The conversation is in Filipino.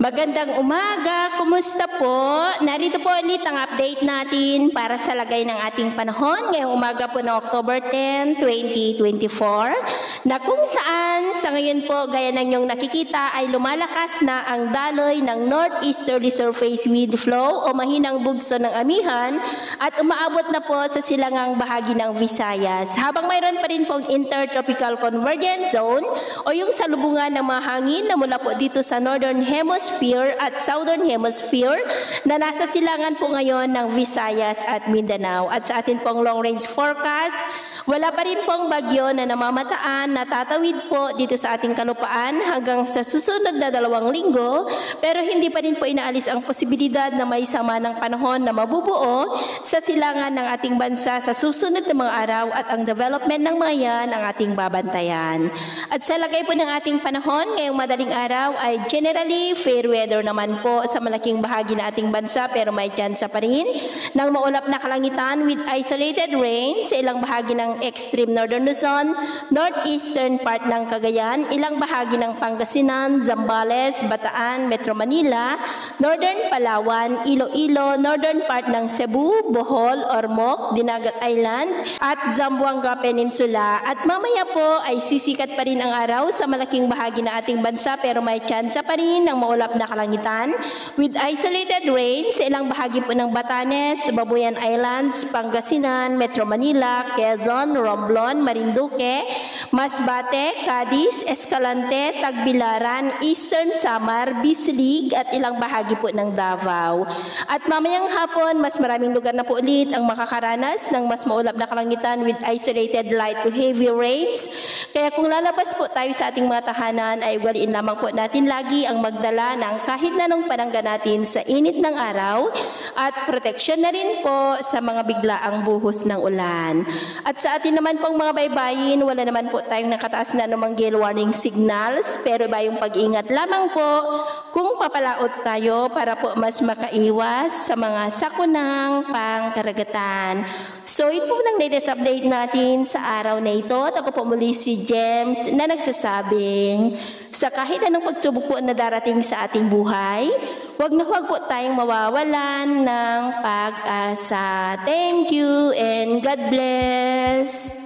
Magandang umaga, kumusta po? Narito po ulit ang update natin para sa lagay ng ating panahon ngayong umaga po ng October 10, 2024 na kung saan sa ngayon po gaya ng inyong nakikita ay lumalakas na ang daloy ng northeasterly surface wind flow o mahinang bugso ng amihan at umaabot na po sa silangang bahagi ng Visayas habang mayroon pa rin pong intertropical convergence zone o yung salubungan ng mga hangin na mula po dito sa northern hemisphere at southern hemisphere na nasa silangan po ngayon ng Visayas at Mindanao. At sa atin pong long range forecast, wala pa rin pong bagyo na namamataan na tatawid po dito sa ating kalupaan hanggang sa susunod na 2 linggo, pero hindi pa rin po inaalis ang posibilidad na may sama ng panahon na mabubuo sa silangan ng ating bansa sa susunod na mga araw at ang development ng mga yan ang ating babantayan. At sa lagay po ng ating panahon ngayong madaling araw ay generally fair weather naman po sa malaking bahagi ng ating bansa pero may tsansa pa rin ng maulap na kalangitan with isolated rain sa ilang bahagi ng extreme northern Luzon, northeastern part ng Cagayan, ilang bahagi ng Pangasinan, Zambales, Bataan, Metro Manila, northern Palawan, Iloilo, northern part ng Cebu, Bohol, Ormoc, Dinagat Island at Zamboanga Peninsula. At mamaya po ay sisikat pa rin ang araw sa malaking bahagi ng ating bansa pero may tsansa pa rin ng maulap na kalangitan with isolated rain sa ilang bahagi po ng Batanes, Babuyan Islands, Pangasinan, Metro Manila, Quezon, Romblon, Marinduque, Masbate, Cadiz, Escalante, Tagbilaran, Eastern Samar, Bislig at ilang bahagi po ng Davao. At mamayang hapon, mas maraming lugar na po ulit ang makakaranas ng mas maulap na kalangitan with isolated light to heavy rains. Kaya kung lalabas po tayo sa ating mga tahanan ay ugaliin lamang po natin lagi ang magdala ng kahit na nung panangga natin sa init ng araw at proteksyon na rin po sa mga biglaang buhos ng ulan. At sa atin naman pong mga baybayin, wala naman po tayong nakataas na anumang gale warning signals pero iba yung pag-ingat lamang po kung papalaot tayo para po mas makaiwas sa mga sakunang pangkaragatan. So ito po ng latest update natin sa araw na ito. At ako po muli si James na nagsasabing sa kahit anong pagsubok po na darating sa ating buhay, huwag po tayong mawawalan ng pag-asa. Thank you and God bless.